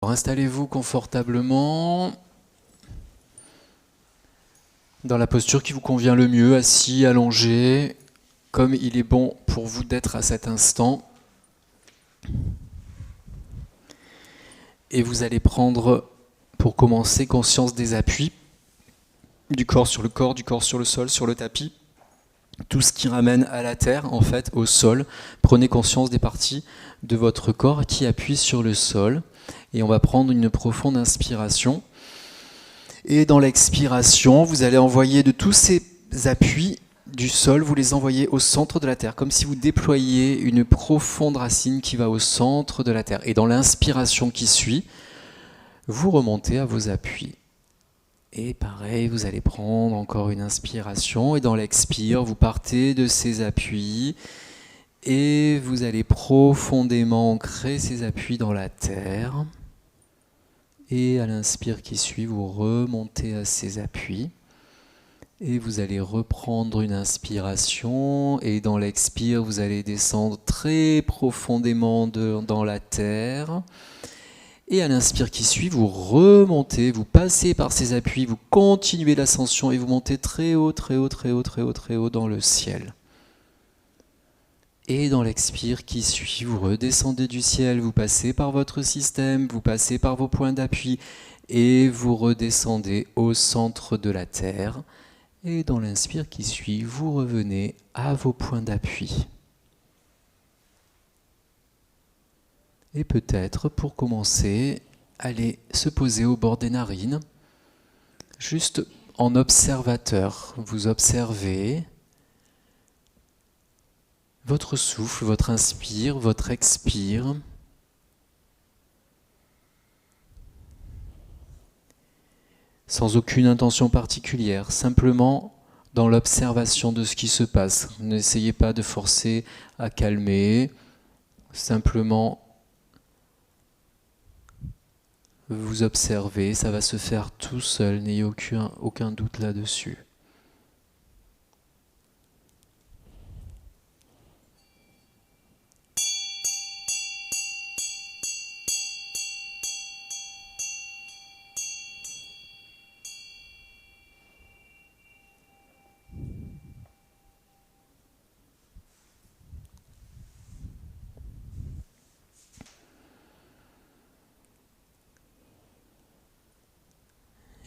Alors installez-vous confortablement dans la posture qui vous convient le mieux, assis, allongé, comme il est bon pour vous d'être à cet instant. Et vous allez prendre, pour commencer, conscience des appuis, du corps, du corps sur le sol, sur le tapis. Tout ce qui ramène à la terre, en fait, au sol. Prenez conscience des parties de votre corps qui appuient sur le sol. Et on va prendre une profonde inspiration. Et dans l'expiration, vous allez envoyer de tous ces appuis du sol, vous les envoyez au centre de la terre, comme si vous déployiez une profonde racine qui va au centre de la terre. Et dans l'inspiration qui suit, vous remontez à vos appuis. Et pareil, vous allez prendre encore une inspiration et dans l'expire, vous partez de ces appuis et vous allez profondément ancrer ces appuis dans la terre. Et à l'inspire qui suit, vous remontez à ces appuis et vous allez reprendre une inspiration et dans l'expire, vous allez descendre très profondément dans la terre. Et à l'inspire qui suit, vous remontez, vous passez par ces appuis, vous continuez l'ascension et vous montez très haut, très haut, très haut, très haut, très haut dans le ciel. Et dans l'expire qui suit, vous redescendez du ciel, vous passez par votre système, vous passez par vos points d'appui et vous redescendez au centre de la terre. Et dans l'inspire qui suit, vous revenez à vos points d'appui. Et peut-être, pour commencer, allez se poser au bord des narines, juste en observateur. Vous observez votre souffle, votre inspire, votre expire. Sans aucune intention particulière, simplement dans l'observation de ce qui se passe. N'essayez pas de forcer à calmer, simplement vous observez, ça va se faire tout seul, n'ayez aucun doute là-dessus.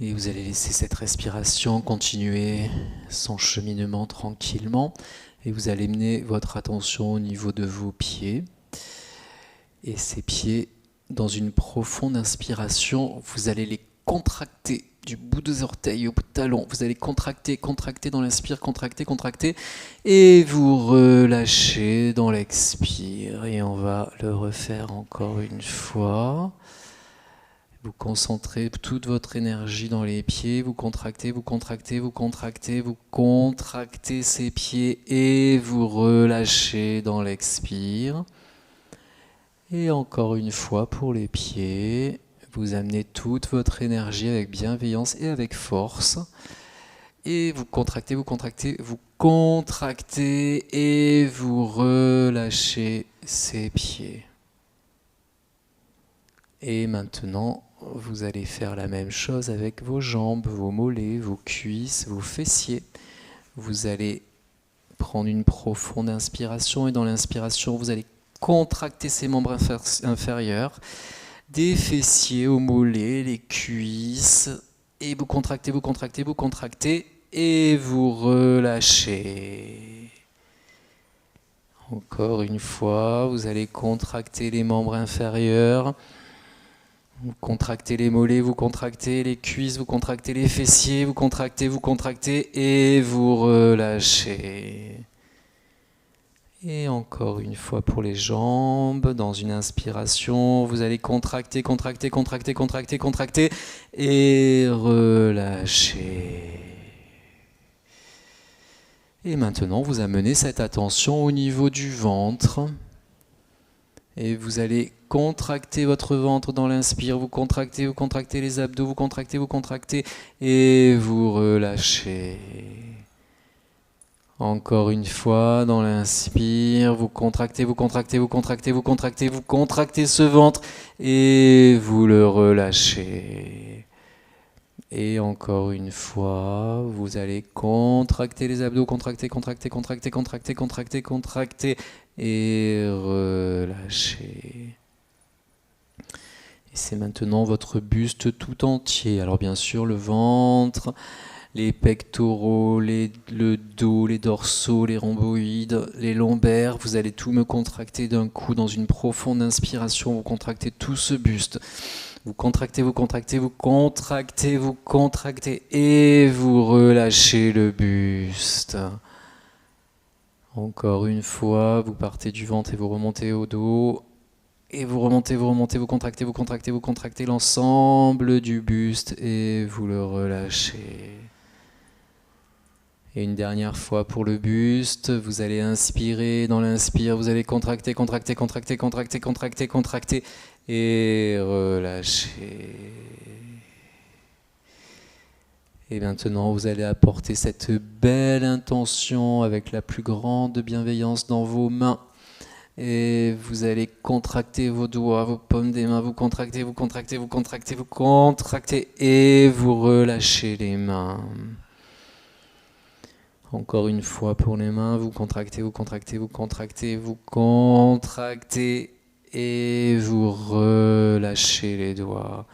Et vous allez laisser cette respiration continuer son cheminement tranquillement. Et vous allez mener votre attention au niveau de vos pieds. Et ces pieds, dans une profonde inspiration, vous allez les contracter du bout des orteils au bout de talon. Vous allez contracter, contracter dans l'inspire, contracter, contracter. Et vous relâchez dans l'expire. Et on va le refaire encore une fois. Vous concentrez toute votre énergie dans les pieds, vous contractez, vous contractez, vous contractez, vous contractez ces pieds et vous relâchez dans l'expire. Et encore une fois pour les pieds, vous amenez toute votre énergie avec bienveillance et avec force. Et vous contractez, vous contractez, vous contractez et vous relâchez ces pieds. Et maintenant, vous allez faire la même chose avec vos jambes, vos mollets, vos cuisses, vos fessiers. Vous allez prendre une profonde inspiration et dans l'inspiration, vous allez contracter ces membres inférieurs, des fessiers aux mollets, les cuisses. Et vous contractez, vous contractez, vous contractez et vous relâchez. Encore une fois, vous allez contracter les membres inférieurs. Vous contractez les mollets, vous contractez les cuisses, vous contractez les fessiers, vous contractez et vous relâchez. Et encore une fois pour les jambes, dans une inspiration, vous allez contracter, contracter, contracter, contracter, contracter et relâcher. Et maintenant, vous amenez cette attention au niveau du ventre. Et vous allez contracter votre ventre dans l'inspire, vous contractez les abdos, vous contractez et vous relâchez. Encore une fois, dans l'inspire, vous contractez, vous contractez, vous contractez, vous contractez, vous contractez ce ventre et vous le relâchez. Et encore une fois, vous allez contracter les abdos, contracter, contracter, contracter, contracter, contracter, contracter et relâcher. Et c'est maintenant votre buste tout entier. Alors bien sûr, le ventre, les pectoraux, le dos, les dorsaux, les rhomboïdes, les lombaires, vous allez tout me contracter d'un coup dans une profonde inspiration, vous contractez tout ce buste. Vous contractez, vous contractez, vous contractez, vous contractez et vous relâchez le buste. Encore une fois, vous partez du ventre et vous remontez au dos. Et vous remontez, vous remontez, vous contractez, vous contractez, vous contractez l'ensemble du buste et vous le relâchez. Et une dernière fois pour le buste, vous allez inspirer, dans l'inspire, vous allez contracter, contracter, contracter, contracter, contracter, contracter et relâcher. Et maintenant, vous allez apporter cette belle intention avec la plus grande bienveillance dans vos mains. Et vous allez contracter vos doigts, vos paumes des mains, vous contractez, vous contractez, vous contractez, vous contractez et vous relâchez les mains. Encore une fois pour les mains, vous contractez, vous contractez, vous contractez, vous contractez et vous relâchez les doigts.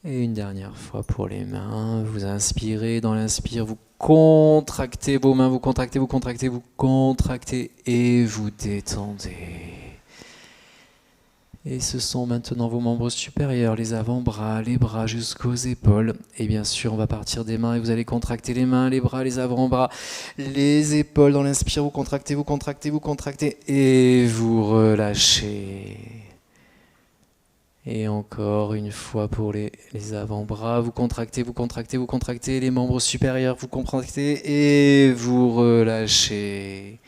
Et une dernière fois pour les mains, vous inspirez, dans l'inspire, vous contractez vos mains, vous contractez, vous contractez, vous contractez et vous détendez. Et ce sont maintenant vos membres supérieurs, les avant-bras, les bras jusqu'aux épaules. Et bien sûr, on va partir des mains et vous allez contracter les mains, les bras, les avant-bras, les épaules. Dans l'inspire, vous contractez, vous contractez, vous contractez et vous relâchez. Et encore une fois pour les avant-bras, vous contractez, vous contractez, vous contractez, les membres supérieurs, vous contractez et vous relâchez.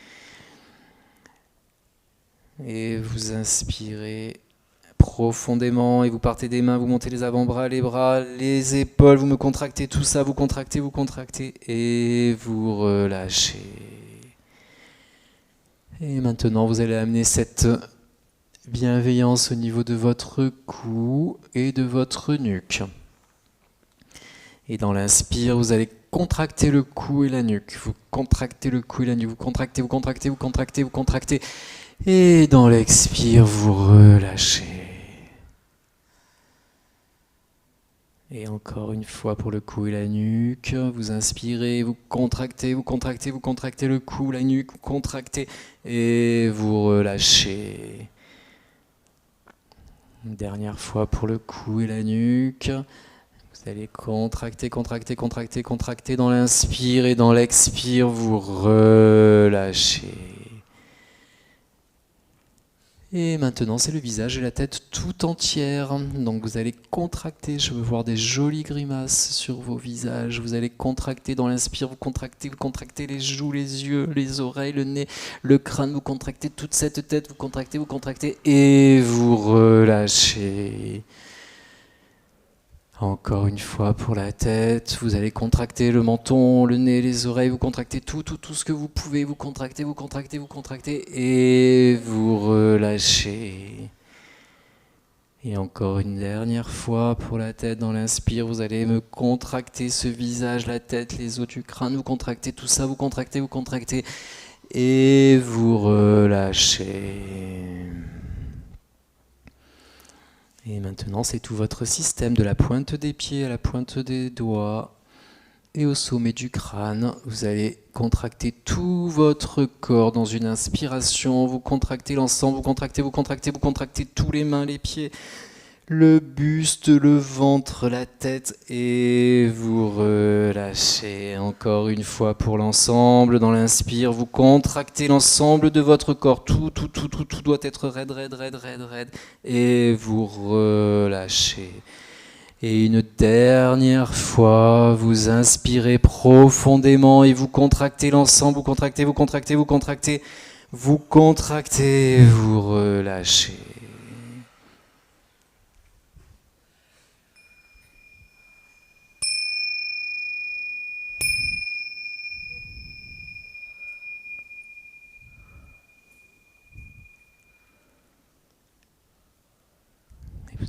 Et vous inspirez profondément et vous partez des mains, vous montez les avant-bras, les bras, les épaules, vous me contractez tout ça, vous contractez et vous relâchez. Et maintenant, vous allez amener cette bienveillance au niveau de votre cou et de votre nuque. Et dans l'inspire, vous allez contracter le cou et la nuque. Vous contractez le cou et la nuque. Vous contractez, vous contractez, vous contractez, vous contractez. Et dans l'expire, vous relâchez. Et encore une fois pour le cou et la nuque. Vous inspirez, vous contractez, vous contractez, vous contractez le cou, la nuque, vous contractez et vous relâchez. Une dernière fois pour le cou et la nuque. Vous allez contracter, contracter, contracter, contracter dans l'inspire et dans l'expire, vous relâchez. Et maintenant, c'est le visage et la tête tout entière. Donc vous allez contracter, je veux voir des jolies grimaces sur vos visages. Vous allez contracter dans l'inspire, vous contractez les joues, les yeux, les oreilles, le nez, le crâne. Vous contractez toute cette tête, vous contractez et vous relâchez. Encore une fois pour la tête, vous allez contracter le menton, le nez, les oreilles, vous contractez tout ce que vous pouvez, vous contractez et vous relâchez. Et encore une dernière fois pour la tête, dans l'inspire, vous allez me contracter ce visage, la tête, les os du crâne, vous contractez tout ça, vous contractez et vous relâchez. Et maintenant, c'est tout votre système, de la pointe des pieds à la pointe des doigts et au sommet du crâne. Vous allez contracter tout votre corps dans une inspiration. Vous contractez l'ensemble, vous contractez tous les mains, les pieds, le buste, le ventre, la tête et vous relâchez. Encore une fois pour l'ensemble. Dans l'inspire, vous contractez l'ensemble de votre corps. Tout doit être raide. Et vous relâchez. Et une dernière fois, vous inspirez profondément et vous contractez l'ensemble. Vous contractez, vous relâchez.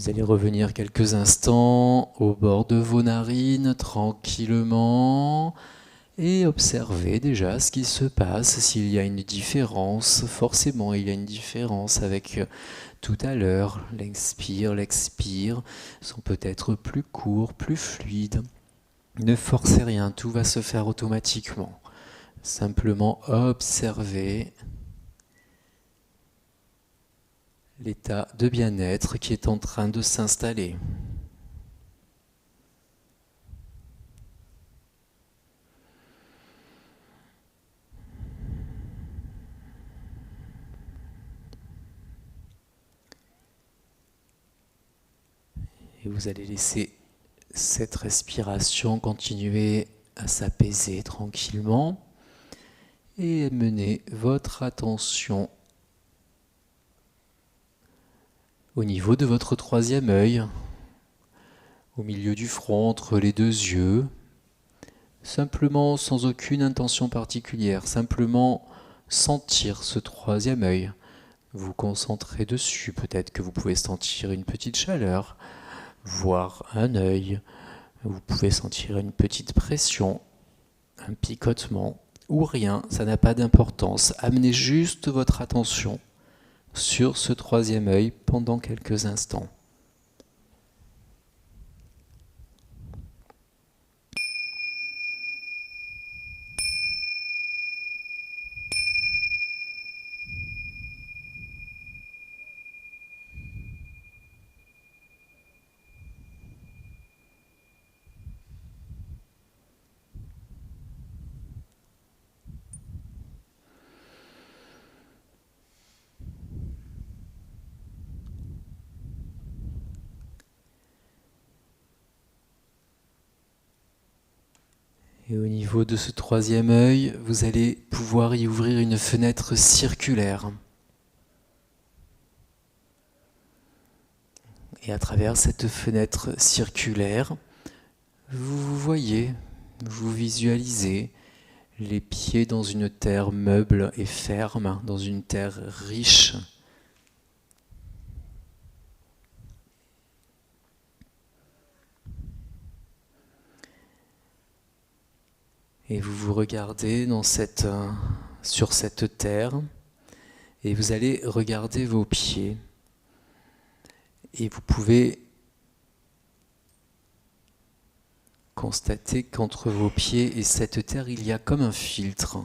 Vous allez revenir quelques instants au bord de vos narines, tranquillement, et observer déjà ce qui se passe, s'il y a une différence. Forcément, il y a une différence avec tout à l'heure. L'inspire, l'expire sont peut-être plus courts, plus fluides. Ne forcez rien, tout va se faire automatiquement. Simplement observez l'état de bien-être qui est en train de s'installer. Et vous allez laisser cette respiration continuer à s'apaiser tranquillement et mener votre attention au niveau de votre troisième œil, au milieu du front, entre les deux yeux, simplement sans aucune intention particulière, simplement sentir ce troisième œil, vous concentrer dessus, peut-être que vous pouvez sentir une petite chaleur, voir un œil, vous pouvez sentir une petite pression, un picotement ou rien, ça n'a pas d'importance, amenez juste votre attention sur ce troisième œil pendant quelques instants. Et au niveau de ce troisième œil, vous allez pouvoir y ouvrir une fenêtre circulaire. Et à travers cette fenêtre circulaire, vous voyez, vous visualisez les pieds dans une terre meuble et ferme, dans une terre riche. Et vous vous regardez sur cette terre et vous allez regarder vos pieds. Et vous pouvez constater qu'entre vos pieds et cette terre, il y a comme un filtre.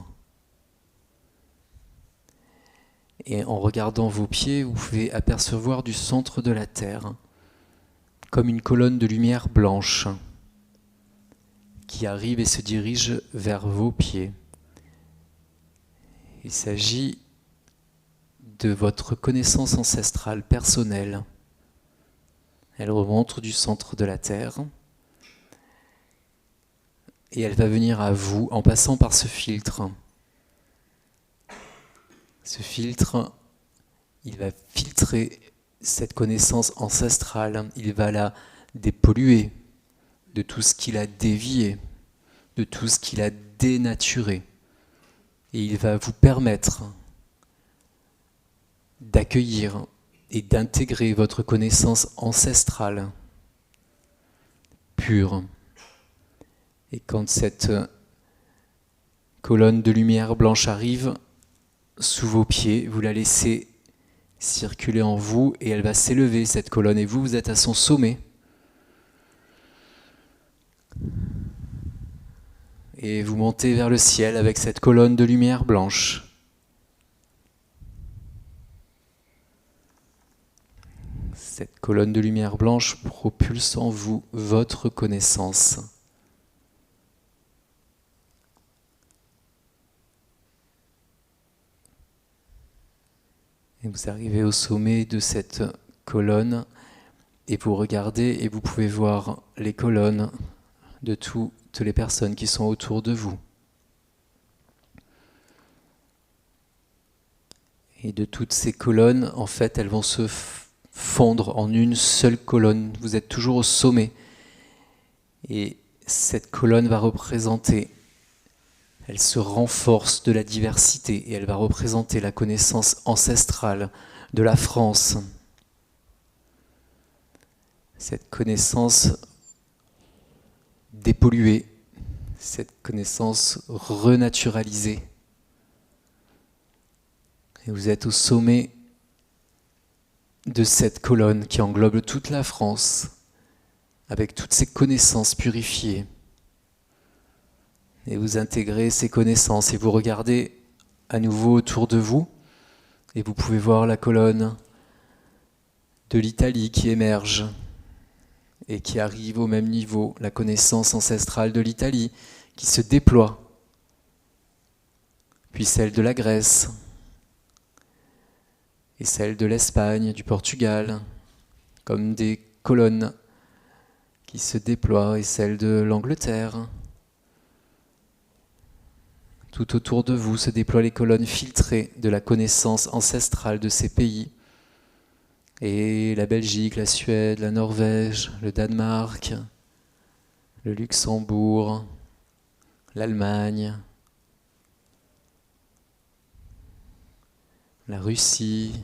Et en regardant vos pieds, vous pouvez apercevoir du centre de la terre comme une colonne de lumière blanche qui arrive et se dirige vers vos pieds. Il s'agit de votre connaissance ancestrale personnelle. Elle remonte du centre de la terre et elle va venir à vous en passant par ce filtre. Ce filtre, il va filtrer cette connaissance ancestrale, il va la dépolluer de tout ce qu'il a dévié, de tout ce qu'il a dénaturé. Et il va vous permettre d'accueillir et d'intégrer votre connaissance ancestrale pure. Et quand cette colonne de lumière blanche arrive sous vos pieds, vous la laissez circuler en vous et elle va s'élever, cette colonne, et vous êtes à son sommet. Et vous montez vers le ciel avec cette colonne de lumière blanche. Cette colonne de lumière blanche propulse en vous votre connaissance. Et vous arrivez au sommet de cette colonne et vous regardez et vous pouvez voir les colonnes de toutes les personnes qui sont autour de vous. Et de toutes ces colonnes, en fait, elles vont se fondre en une seule colonne. Vous êtes toujours au sommet. Et cette colonne va représenter, elle se renforce de la diversité et elle va représenter la connaissance ancestrale de la France. cette connaissance dépolluée, cette connaissance renaturalisée. Et vous êtes au sommet de cette colonne qui englobe toute la France, avec toutes ces connaissances purifiées. Et vous intégrez ces connaissances et vous regardez à nouveau autour de vous et vous pouvez voir la colonne de l'Italie qui émerge et qui arrive au même niveau, la connaissance ancestrale de l'Italie qui se déploie, puis celle de la Grèce et celle de l'Espagne, du Portugal, comme des colonnes qui se déploient, et celle de l'Angleterre. Tout autour de vous se déploient les colonnes filtrées de la connaissance ancestrale de ces pays. Et la Belgique, la Suède, la Norvège, le Danemark, le Luxembourg, l'Allemagne, la Russie.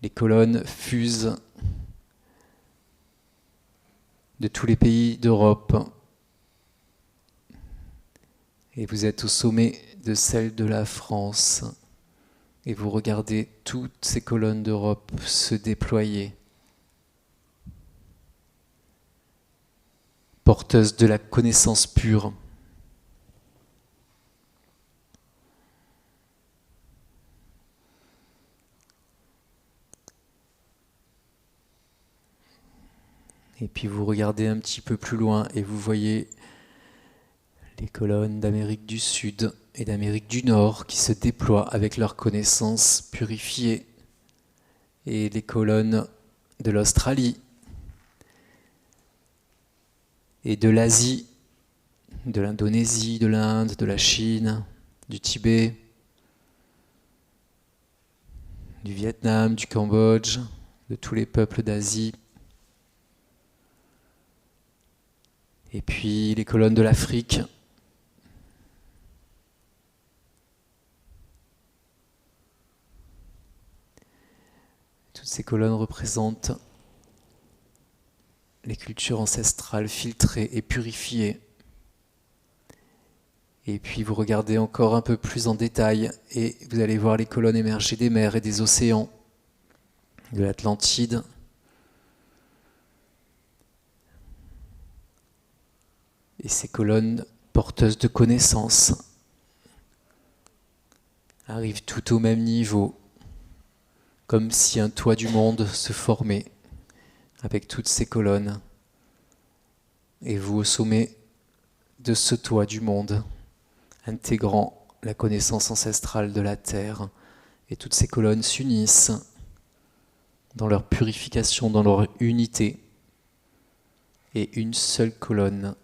Les colonnes fusent de tous les pays d'Europe. Et vous êtes au sommet de celle de la France. Et vous regardez toutes ces colonnes d'Europe se déployer, porteuses de la connaissance pure. Et puis vous regardez un petit peu plus loin et vous voyez les colonnes d'Amérique du Sud et d'Amérique du Nord qui se déploient avec leur connaissance purifiée, et les colonnes de l'Australie et de l'Asie, de l'Indonésie, de l'Inde, de la Chine, du Tibet, du Vietnam, du Cambodge, de tous les peuples d'Asie. Et puis les colonnes de l'Afrique, toutes ces colonnes représentent les cultures ancestrales filtrées et purifiées. Et puis vous regardez encore un peu plus en détail et vous allez voir les colonnes émerger des mers et des océans, de l'Atlantide, et ces colonnes porteuses de connaissances arrivent tout au même niveau, comme si un toit du monde se formait avec toutes ces colonnes. Et vous au sommet de ce toit du monde, intégrant la connaissance ancestrale de la Terre, et toutes ces colonnes s'unissent dans leur purification, dans leur unité, et une seule colonne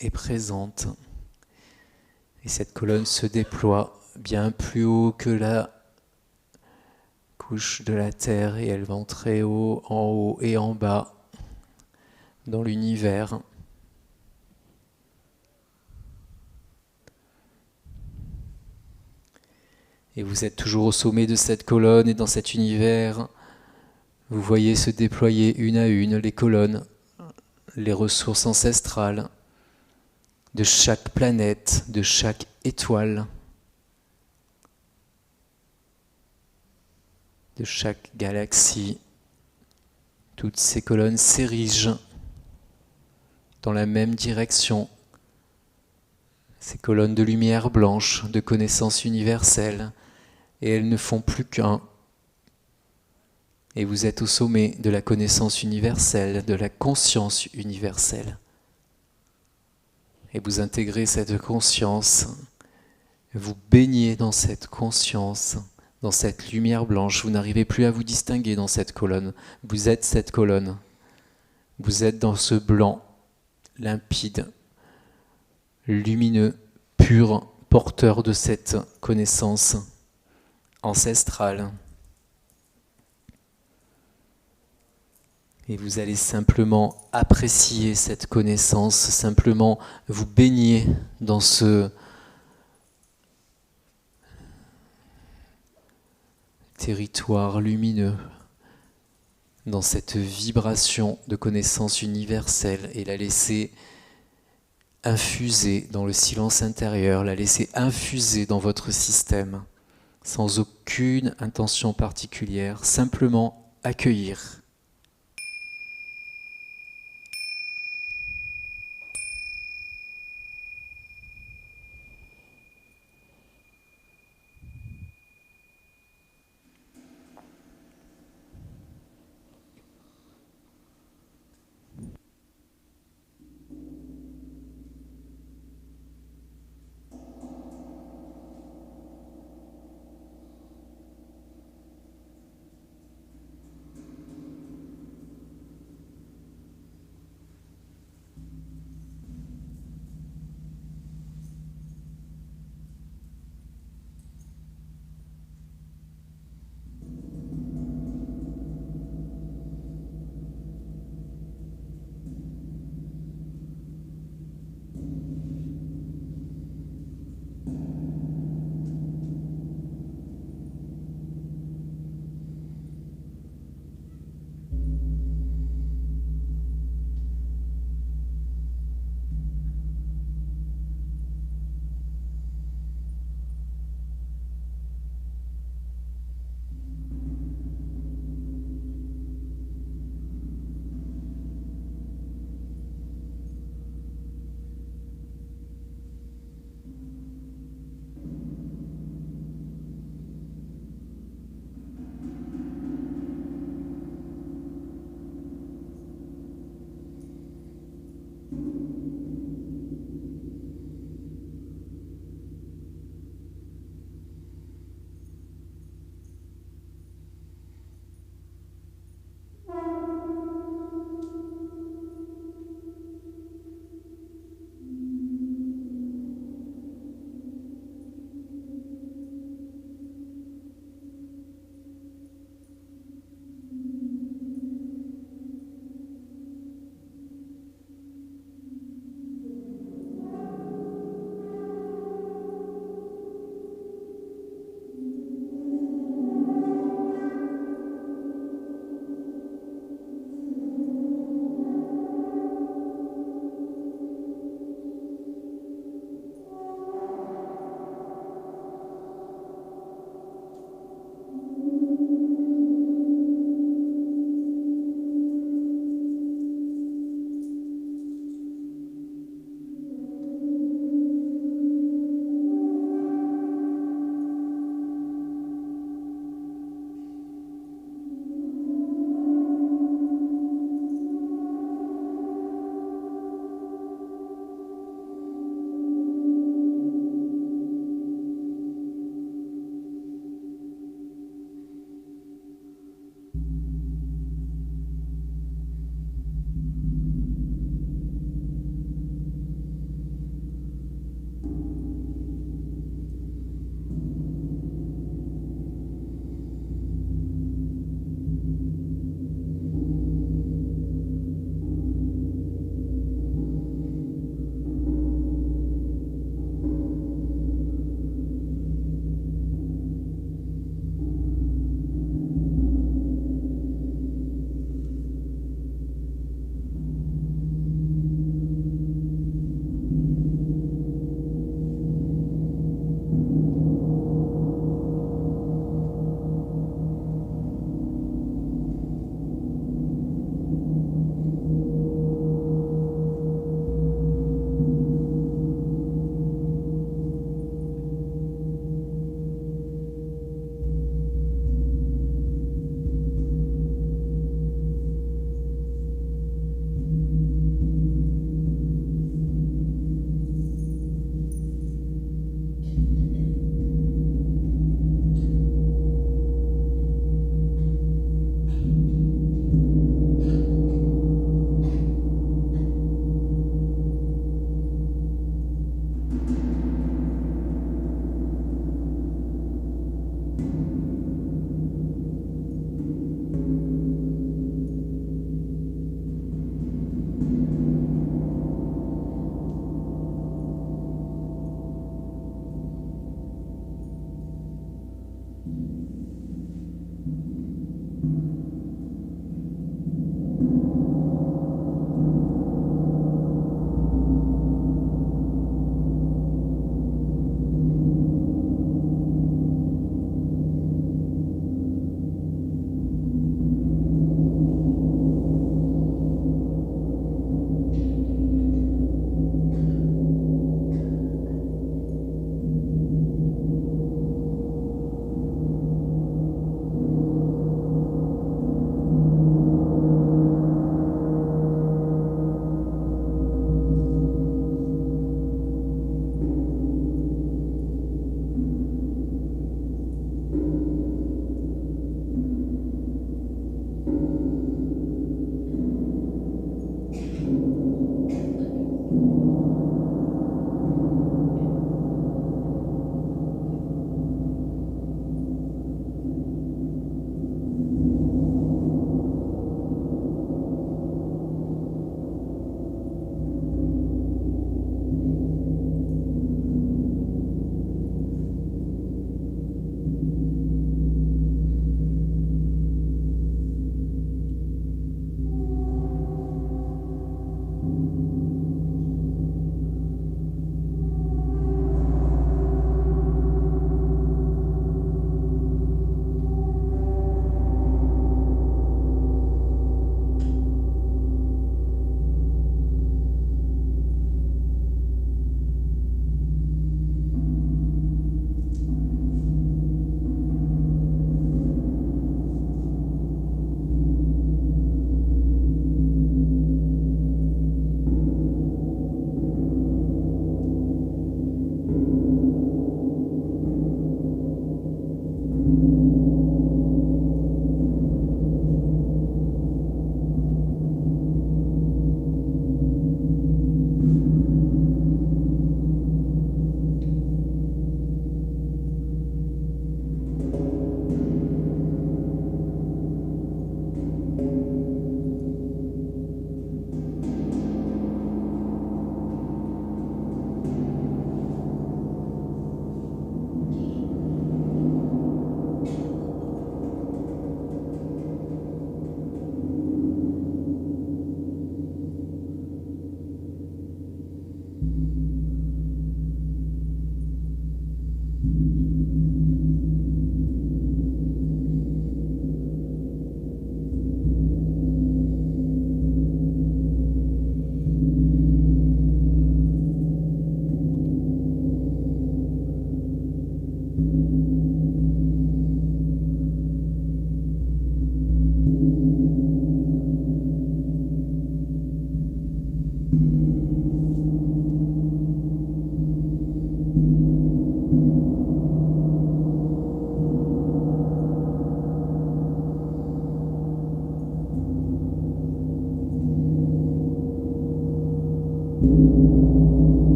est présente. Et cette colonne se déploie bien plus haut que la couche de la Terre, et elle va très haut, en haut et en bas dans l'univers. Et vous êtes toujours au sommet de cette colonne, et dans cet univers, vous voyez se déployer une à une les colonnes, les ressources ancestrales de chaque planète, de chaque étoile, de chaque galaxie. Toutes ces colonnes s'érigent dans la même direction. Ces colonnes de lumière blanche, de connaissance universelle, et elles ne font plus qu'un. Et vous êtes au sommet de la connaissance universelle, de la conscience universelle. Et vous intégrez cette conscience, vous baignez dans cette conscience, dans cette lumière blanche. Vous n'arrivez plus à vous distinguer dans cette colonne. Vous êtes cette colonne. Vous êtes dans ce blanc limpide, lumineux, pur, porteur de cette connaissance ancestrale. Et vous allez simplement apprécier cette connaissance, simplement vous baigner dans ce territoire lumineux, dans cette vibration de connaissance universelle et la laisser infuser dans le silence intérieur, la laisser infuser dans votre système, sans aucune intention particulière, simplement accueillir.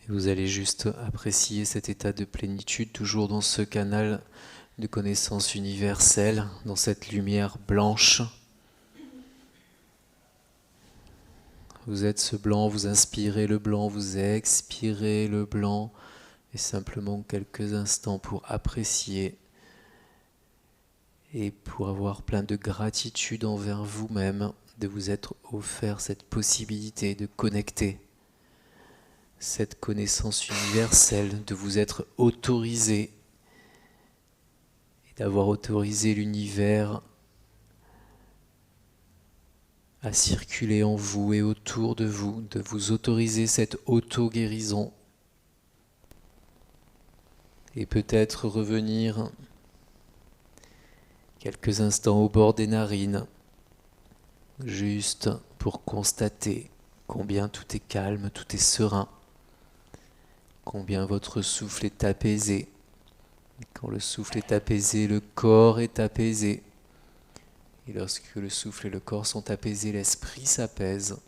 Et vous allez juste apprécier cet état de plénitude, toujours dans ce canal de connaissance universelle, dans cette lumière blanche. Vous êtes ce blanc, vous inspirez le blanc, vous expirez le blanc, et simplement quelques instants pour apprécier et pour avoir plein de gratitude envers vous-même, de vous être offert cette possibilité de connecter, cette connaissance universelle, de vous être autorisé et d'avoir autorisé l'univers à circuler en vous et autour de vous, de vous autoriser cette auto-guérison et peut-être revenir quelques instants au bord des narines, juste pour constater combien tout est calme, tout est serein, combien votre souffle est apaisé. Et quand le souffle est apaisé, le corps est apaisé. Et lorsque le souffle et le corps sont apaisés, l'esprit s'apaise.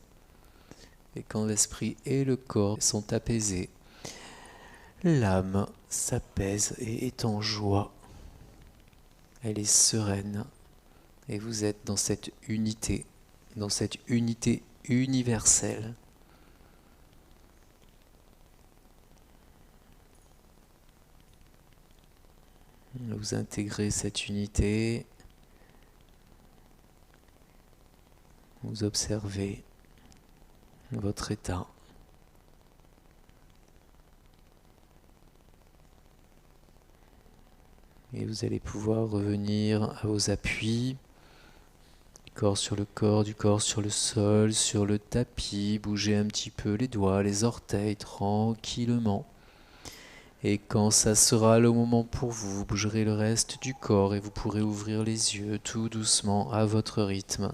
Et quand l'esprit et le corps sont apaisés, l'âme s'apaise et est en joie. Elle est sereine. Et vous êtes dans cette unité universelle. Vous intégrez cette unité. Vous observez votre état. Et vous allez pouvoir revenir à vos appuis. Du corps sur le corps, du corps sur le sol, sur le tapis. Bougez un petit peu les doigts, les orteils tranquillement. Et quand ça sera le moment pour vous, vous bougerez le reste du corps et vous pourrez ouvrir les yeux tout doucement à votre rythme.